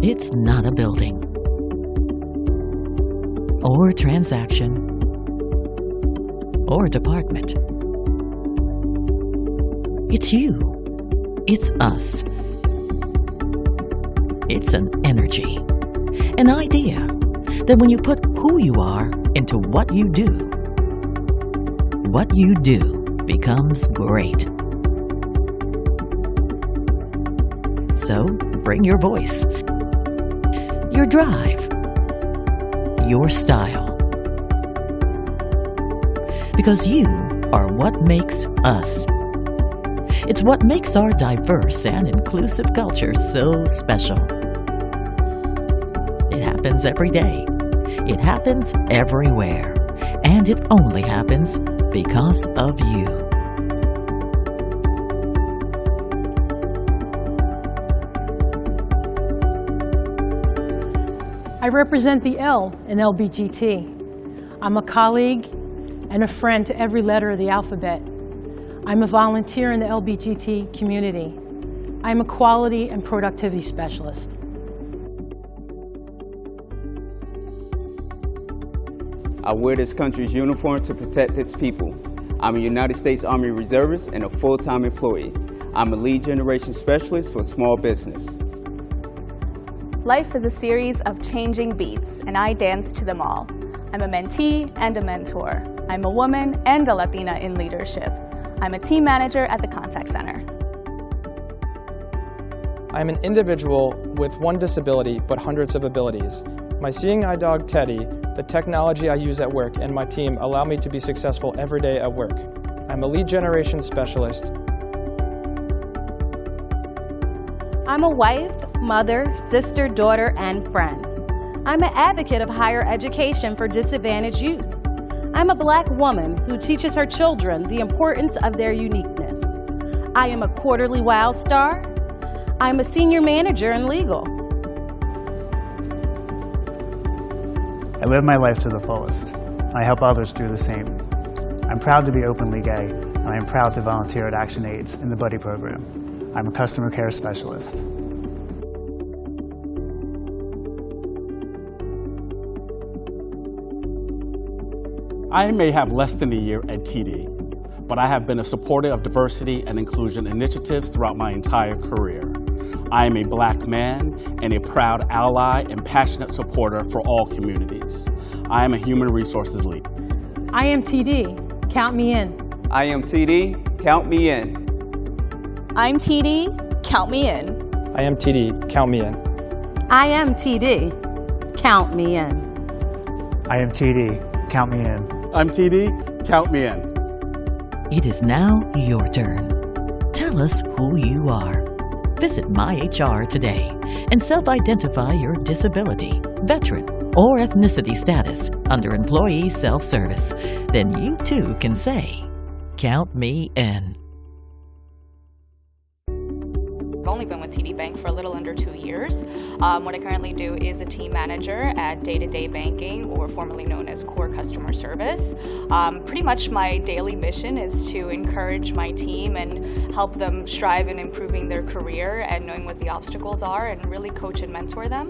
It's not a building or transaction or department. It's you. It's us. It's an energy, an idea that when you put who you are into what you do becomes great. So bring your voice, your drive, your style. Because you are what makes us. It's what makes our diverse and inclusive culture so special. It happens every day. It happens everywhere. And it only happens because of you. I represent the L in LBGT. I'm a colleague and a friend to every letter of the alphabet. I'm a volunteer in the LBGT community. I'm a quality and productivity specialist. I wear this country's uniform to protect its people. I'm a United States Army Reservist and a full-time employee. I'm a lead generation specialist for small business. Life is a series of changing beats, and I dance to them all. I'm a mentee and a mentor. I'm a woman and a Latina in leadership. I'm a team manager at the contact center. I'm an individual with one disability but hundreds of abilities. My seeing eye dog, Teddy, the technology I use at work, and my team allow me to be successful every day at work. I'm a lead generation specialist. I'm a wife, mother, sister, daughter, and friend. I'm an advocate of higher education for disadvantaged youth. I'm a Black woman who teaches her children the importance of their uniqueness. I am a quarterly Wild Star. I'm a senior manager in legal. I live my life to the fullest. I help others do the same. I'm proud to be openly gay, and I am proud to volunteer at ActionAIDS in the Buddy program. I'm a customer care specialist. I may have less than a year at TD, but I have been a supporter of diversity and inclusion initiatives throughout my entire career. I am a Black man and a proud ally and passionate supporter for all communities. I am a human resources lead. I am TD. Count me in. I am TD. Count me in. I'm TD. Count me in. I am TD. Count me in. I am TD. Count me in. I am TD. Count me in. I'm TD. Count me in. It is now your turn. Tell us who you are. Visit MyHR today and self-identify your disability, veteran, or ethnicity status under Employee Self-Service. Then you too can say, "Count me in." I've only been with TD Bank for a little under 2 years. What I currently do is a team manager at Day-to-Day Banking, or formerly known as Core Customer Service. Pretty much my daily mission is to encourage my team and help them strive in improving their career and knowing what the obstacles are, and really coach and mentor them.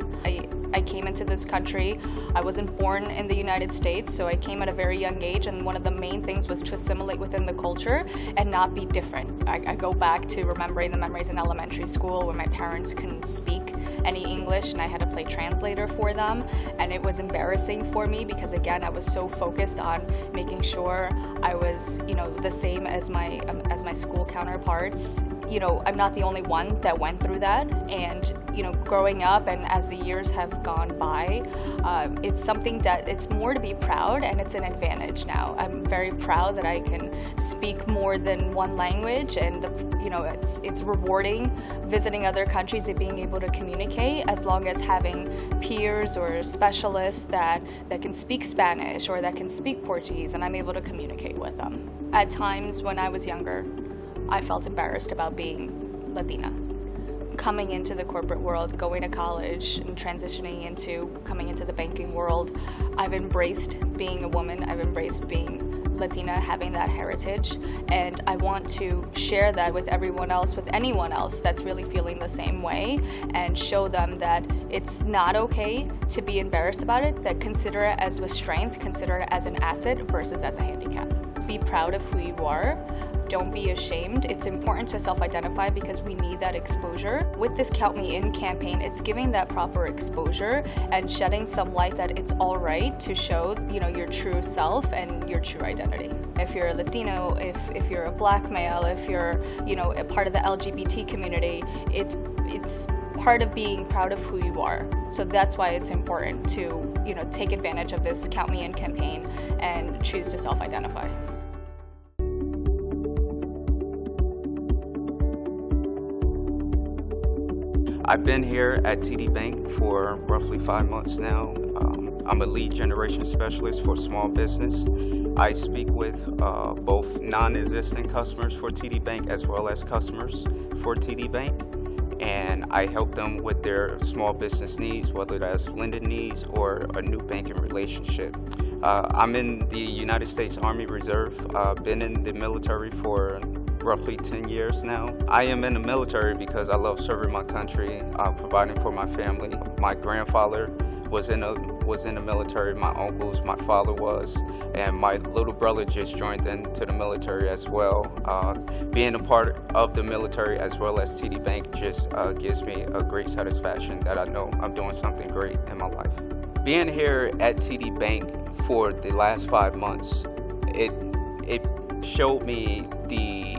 I came into this country. I wasn't born in the United States, so I came at a very young age, and one of the main things was to assimilate within the culture and not be different. I go back to remembering the memories in elementary school where my parents couldn't speak any English and I had to play translator for them, and it was embarrassing for me because, again, I was so focused on making sure I was, the same as my school counterparts. I'm not the only one that went through that, and growing up and as the years have gone by, it's something that it's more to be proud, and it's an advantage now. I'm very proud that I can speak more than one language, and it's rewarding visiting other countries and being able to communicate, as long as having peers or specialists that can speak Spanish or that can speak Portuguese, and I'm able to communicate with them. At times when I was younger, I felt embarrassed about being Latina. Coming into the corporate world, going to college, and transitioning coming into the banking world, I've embraced being a woman. I've embraced being Latina having that heritage, and I want to share that with everyone else, with anyone else that's really feeling the same way, and show them that it's not okay to be embarrassed about it, that consider it as a strength, consider it as an asset versus as a handicap. Be proud of who you are. Don't be ashamed. It's important to self-identify because we need that exposure. With this Count Me In campaign, it's giving that proper exposure and shedding some light that it's all right to show, your true self and your true identity. If you're a Latino, if you're a Black male, if you're, a part of the LGBT community, it's part of being proud of who you are. So that's why it's important to, take advantage of this Count Me In campaign and choose to self-identify. I've been here at TD Bank for roughly 5 months now. I'm a lead generation specialist for small business. I speak with both non-existent customers for TD Bank as well as customers for TD Bank. And I help them with their small business needs, whether that's lending needs or a new banking relationship. I'm in the United States Army Reserve. Been in the military for roughly 10 years now. I am in the military because I love serving my country, providing for my family. My grandfather was in the military, my uncles, my father was, and my little brother just joined into the military as well. Being a part of the military as well as TD Bank just gives me a great satisfaction that I know I'm doing something great in my life. Being here at TD Bank for the last 5 months, it showed me the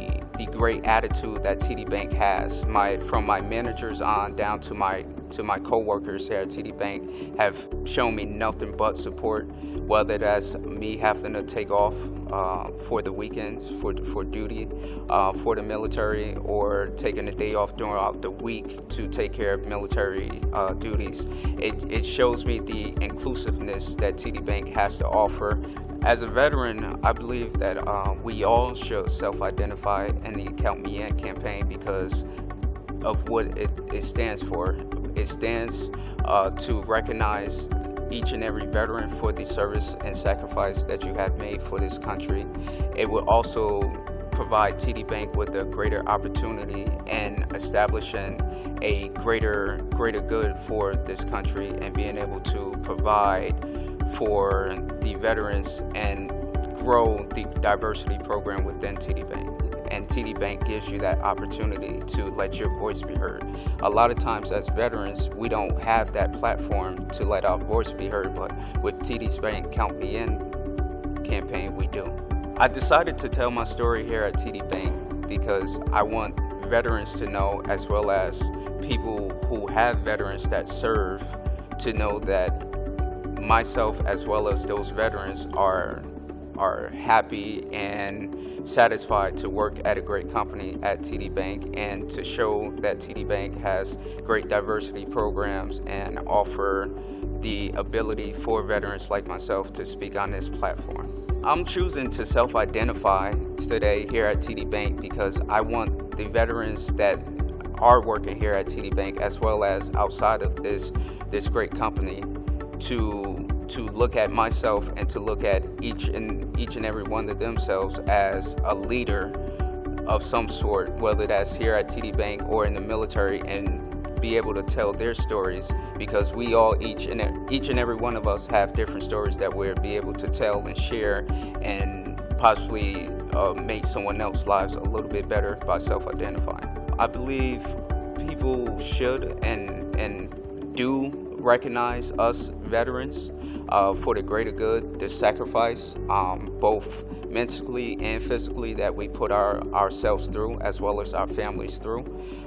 great attitude that TD Bank has. From my managers on down to my co-workers here at TD Bank have shown me nothing but support, whether that's me having to take off for the weekends, for duty, for the military, or taking a day off throughout the week to take care of military duties. It shows me the inclusiveness that TD Bank has to offer. As a veteran, I believe that we all should self-identify in the Count Me In campaign because of what it stands for. It stands to recognize each and every veteran for the service and sacrifice that you have made for this country. It will also provide TD Bank with a greater opportunity in establishing a greater good for this country and being able to provide for the veterans and grow the diversity program within TD Bank. And TD Bank gives you that opportunity to let your voice be heard. A lot of times as veterans, we don't have that platform to let our voice be heard, but with TD Bank Count Me In campaign, we do. I decided to tell my story here at TD Bank because I want veterans to know, as well as people who have veterans that serve, to know that myself as well as those veterans are happy and satisfied to work at a great company at TD Bank, and to show that TD Bank has great diversity programs and offer the ability for veterans like myself to speak on this platform. I'm choosing to self-identify today here at TD Bank because I want the veterans that are working here at TD Bank, as well as outside of this great company, to look at myself and to look at each and every one of themselves as a leader of some sort, whether that's here at TD Bank or in the military, and be able to tell their stories, because we all, each and every one of us, have different stories that we'll be able to tell and share, and possibly make someone else's lives a little bit better by self-identifying. I believe people should and do recognize us veterans for the greater good, the sacrifice, both mentally and physically, that we put ourselves through, as well as our families through.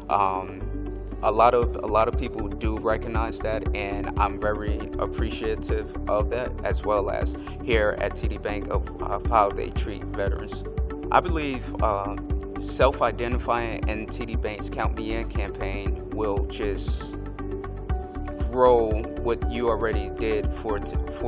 A lot of people do recognize that, and I'm very appreciative of that, as well as here at TD Bank of how they treat veterans. I believe self-identifying in TD Bank's Count Me In campaign will just grow what you already did for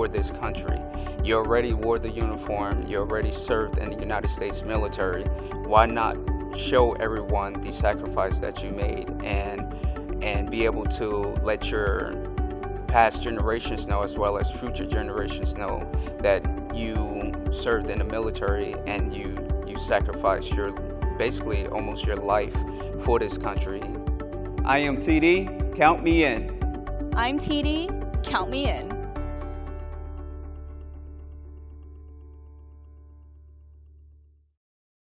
this country. You already wore the uniform, you already served in the United States military. Why not show everyone the sacrifice that you made, and be able to let your past generations know, as well as future generations know, that you served in the military and you sacrificed basically almost your life for this country. I am TD, count me in. I'm TD, count me in.